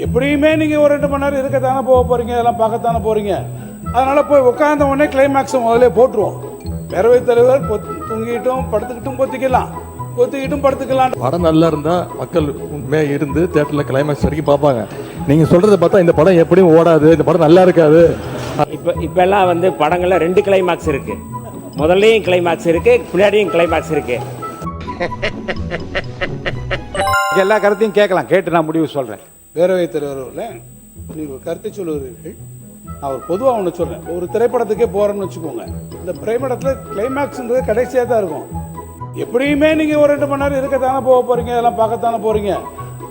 எப்படியுமே நீங்கள் ஒரு 2 மணி நேரம் இருக்கத்தானே போக போகிறீங்க, இதெல்லாம் பார்க்கத்தானே போகிறீங்க. அதனால் போய் உட்காந்த உடனே கிளைமேக்ஸை முதல்ல போட்டுருவோம். பேரவைத் தலைவர் தூங்கிட்டும் படுத்துக்கிட்டும் பொத்திக்கிட்டும் படுத்துக்கலாம். படம் நல்லா இருந்தால் மக்கள் உண்மையாக இருந்து தேட்டரில் கிளைமேக்ஸ் வரைக்கும் பார்ப்பாங்க. நீங்கள் சொல்கிறத பார்த்தா இந்த படம் எப்படியும் ஓடாது, இந்த படம் நல்லா இருக்காது. இப்பெல்லாம் வந்து படங்களில் 2 கிளைமேக்ஸ் இருக்குது. முதல்லையும் கிளைமேக்ஸ் இருக்குது, பின்னாடியும் கிளைமேக்ஸ் இருக்குது. எல்லா கருத்தையும் கேட்கலாம், கேட்டு நான் முடிவு சொல்கிறேன். பேரவைத் தலைவர்கள் நீங்கள் ஒரு கருத்தை சொல்லுவீர்கள். நான் ஒரு பொதுவாக ஒன்று சொல்கிறேன். ஒரு திரைப்படத்துக்கே போகிறோம்னு வச்சுக்கோங்க. இந்த திரைப்படத்தில் கிளைமேக்ஸ்ன்றது கடைசியாக தான் இருக்கும். எப்படியுமே நீங்கள் ஒரு 2 மணி நேரம் இருக்கத்தானே போக போகிறீங்க, இதெல்லாம் பார்க்கத்தானே போகிறீங்க.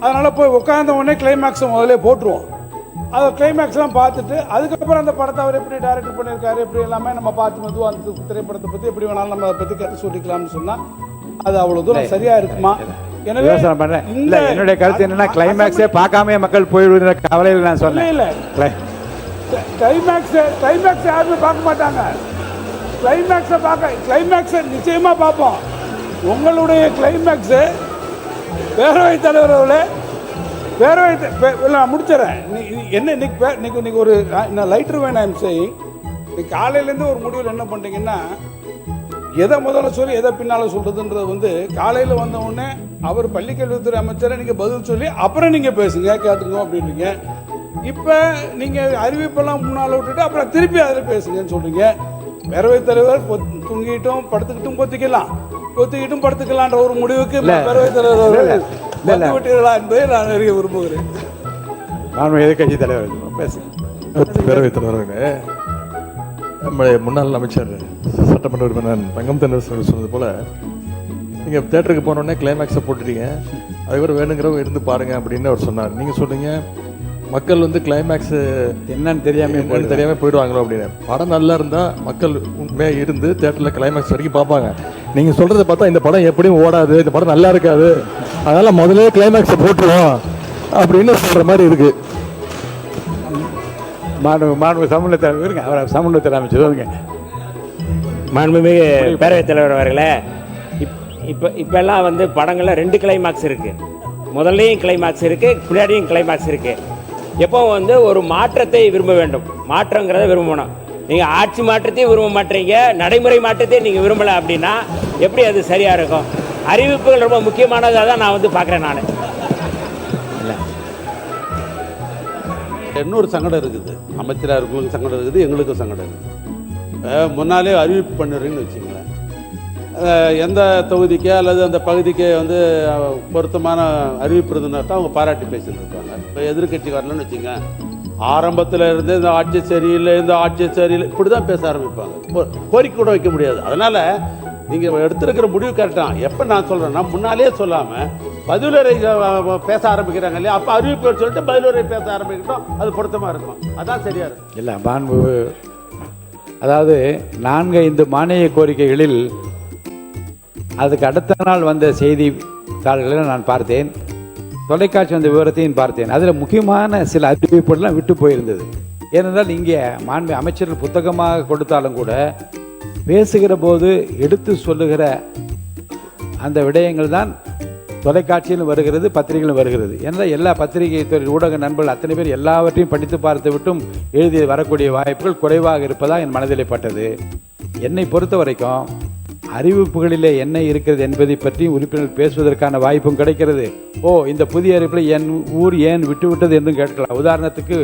அதனால் போய் உட்காந்த உடனே கிளைமேக்ஸை முதல்ல போட்டுருவோம். அதை கிளைமேக்ஸ்லாம் பார்த்துட்டு அதுக்கப்புறம் அந்த படத்தை அவர் எப்படி டைரக்ட் பண்ணியிருக்காரு, எப்படி எல்லாமே நம்ம பார்த்து மெதுவாக அந்த திரைப்படத்தை பற்றி எப்படி வேணாலும் நம்ம அதை பற்றி கருத்து சொல்லிக்கலாம்னு சொன்னால் அது அவ்வளோ தூரம் சரியாக இருக்குமா? எனவே என்னுடைய கருத்து என்னன்னா, கிளைமேக்ஸே பார்க்காம மக்கள் போயிடுற கவலையில் நான் சொன்னேன். இல்லை கிளைமேக்ஸ் யாருமே பார்க்க மாட்டாங்க. கிளைமேக்ஸை நிச்சயமாக பார்ப்போம். உங்களுடைய கிளைமேக்ஸு பேரவைத் தலைவர் அவர்களே, நான் முடிச்சிடறேன். என்ன இன்னைக்கு ஒரு லைட்டர் வேணாம் செய்யும். இன்னைக்கு காலையிலேருந்து ஒரு முடிவில் என்ன பண்ணுறீங்கன்னா, எதை முதல்ல சொல்லி எதை பின்னால் சொல்கிறதுன்றது வந்து காலையில் வந்த உடனே அவர் பள்ளிக்கல்வித்துறை அமைச்சரை நீங்கள் பதில் சொல்லி அப்புறம் நீங்கள் பேசுங்க, கேட்டுங்க அப்படின்றீங்க. இப்போ நீங்கள் அறிவிப்பெல்லாம் முன்னால் விட்டுட்டு அப்புறம் திருப்பி அதில் பேசுங்கன்னு சொல்கிறீங்க. பேரவைத் தலைவர் தூங்கிட்டும் பொத்திக்கிட்டும் படுத்துக்கலான்ற ஒரு முடிவுக்கு பேரவைத் தலைவர் விட்டீர்களா என்பதை நான் அறிய விரும்புகிறேன். நான் எதிர்கட்சி தலைவர் பேசுகிறேன். பேரவைத் தலைவர்களே, நம்முடைய முன்னாள் அமைச்சர் சட்டமன்ற உறுப்பினர் தங்கம் தென்னரசு சொன்னது போல, நீங்கள் தேட்டருக்கு போனோடனே கிளைமேக்ஸை போட்டுட்டீங்க, அதுக்கப்புறம் வேணுங்கிறவங்க இருந்து பாருங்க அப்படின்னு அவர் சொன்னார். நீங்கள் சொன்னீங்க மக்கள் வந்து கிளைமேக்ஸ் என்னன்னு தெரியாமல் போயிடுவாங்களோ அப்படின்னு. படம் நல்லா இருந்தால் மக்கள் உண்மையாக இருந்து தேட்டரில் கிளைமேக்ஸ் வரைக்கும் பார்ப்பாங்க. நீங்கள் சொல்கிறத பார்த்தா இந்த படம் எப்படியும் ஓடாது, இந்த படம் நல்லா இருக்காது, அதனால் முதலே கிளைமேக்ஸை போட்டுருவோம் அப்படின்னு சொல்கிற மாதிரி இருக்குது. மாண்பு சமூகத்தை இருங்க, அவர் சமூகத்தை அமைச்சு சொல்லுங்க. மாண்புமிகு பேரவைத் தலைவர் அவர்களே, இப்பெல்லாம் வந்து படங்களில் 2 கிளைமேக்ஸ் இருக்குது. முதல்லையும் கிளைமேக்ஸ் இருக்குது, பின்னாடியும் கிளைமேக்ஸ் இருக்குது. எப்போ வந்து ஒரு மாற்றத்தை விரும்ப வேண்டும், மாற்றங்கிறத விரும்பணும். நீங்கள் ஆட்சி மாற்றத்தையும் விரும்ப மாட்டீங்க, நடைமுறை மாற்றத்தையும் நீங்கள் விரும்பலை அப்படின்னா எப்படி அது சரியாக இருக்கும்? அறிவிப்புகள் ரொம்ப முக்கியமானதாக தான் நான் வந்து பார்க்குறேன். நான் இல்லை, இன்னொரு சங்கடம் இருக்குது. அமைச்சராக இருக்கிறவங்களுக்கு சங்கடம் இருக்குது, எங்களுக்கும் சங்கடம் இருக்குது. முன்னாலே அறிவிப்பு பண்ணுறீங்கன்னு வச்சுங்களேன், எந்த தொகுதிக்கே அல்லது அந்த பகுதிக்கே வந்து பொருத்தமான அறிவிப்பு இருந்ததுன்னா தான் அவங்க பாராட்டி பேசிட்டு இருப்பாங்க. இப்போ எதிர்கட்சி வரலன்னு வச்சுங்க, ஆரம்பத்தில் இருந்து இந்த ஆட்சி சரியில்லை இப்படி தான் பேச ஆரம்பிப்பாங்க. கோரிக்கை கூட வைக்க முடியாது. அதனால் நீங்கள் எடுத்துருக்கிற முடிவு கரெக்டாக. எப்போ நான் சொல்கிறேன்னா, முன்னாலே சொல்லாமல் பதிலுரை பேச ஆரம்பிக்கிறாங்க இல்லையா, அப்போ அறிவிப்புகள் சொல்லிட்டு பதிலுரை பேச ஆரம்பிக்கட்டும், அது பொருத்தமாக இருக்கும். அதான் சரியாக இருக்கும். இல்லை மாண்பு, அதாவது 4-5 மானிய கோரிக்கைகளில் அதுக்கு அடுத்த நாள் வந்த செய்தித்தாள்களை நான் பார்த்தேன், தொலைக்காட்சி வந்த விவரத்தையும் பார்த்தேன். அதில் முக்கியமான சில அறிவிப்புகள்லாம் விட்டு போயிருந்தது. ஏனென்றால் இங்கே மாண்பு அமைச்சர்கள் புத்தகமாக கொடுத்தாலும் கூட பேசுகிற போது எடுத்து சொல்லுகிற அந்த விடயங்கள் தான் தொலைக்காட்சியிலும் வருகிறது, பத்திரிகையிலும் வருகிறது. ஏன்னா எல்லா பத்திரிகை துறை ஊடக நண்பர்கள் அத்தனை பேர் எல்லாவற்றையும் படித்து பார்த்து விட்டும் எழுதி வரக்கூடிய வாய்ப்புகள் குறைவாக இருப்பதாக என் மனதிலே பட்டது. என்னை பொறுத்த வரைக்கும் அறிவிப்புகளிலே என்ன இருக்கிறது என்பதை பற்றி உறுப்பினர்கள் பேசுவதற்கான வாய்ப்பும் கிடைக்கிறது. இந்த புதிய அறிவிப்பில் என் ஊர் ஏன் விட்டுவிட்டது என்றும் கேட்கலாம். உதாரணத்துக்கு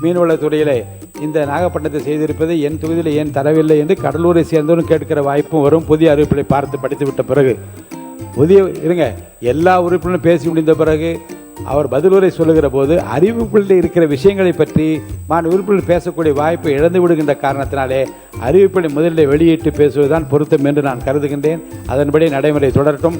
மீன்வளத்துறையிலே இந்த நாகப்பட்டினத்தை செய்திருப்பதை என் தொகுதியில் ஏன் தரவில்லை என்று கடலூரை சேர்ந்தவரும் கேட்கிற வாய்ப்பும் வரும், புதிய அறிவிப்புகளை பார்த்து படித்து விட்ட பிறகு. எல்லா உறுப்பினரும் பேசி முடிந்த பிறகு அவர் பதிலுரை சொல்லுகிற போது அறிவிப்புகளில் இருக்கிற விஷயங்களை பற்றி உறுப்பினர்கள் பேசக்கூடிய வாய்ப்பை இழந்து விடுகின்ற காரணத்தினாலே அறிவிப்புகளை முதலில் வெளியிட்டு பேசுவதுதான் பொருத்தம் என்று நான் கருதுகின்றேன். அதன்படி நடைமுறை தொடரட்டும்.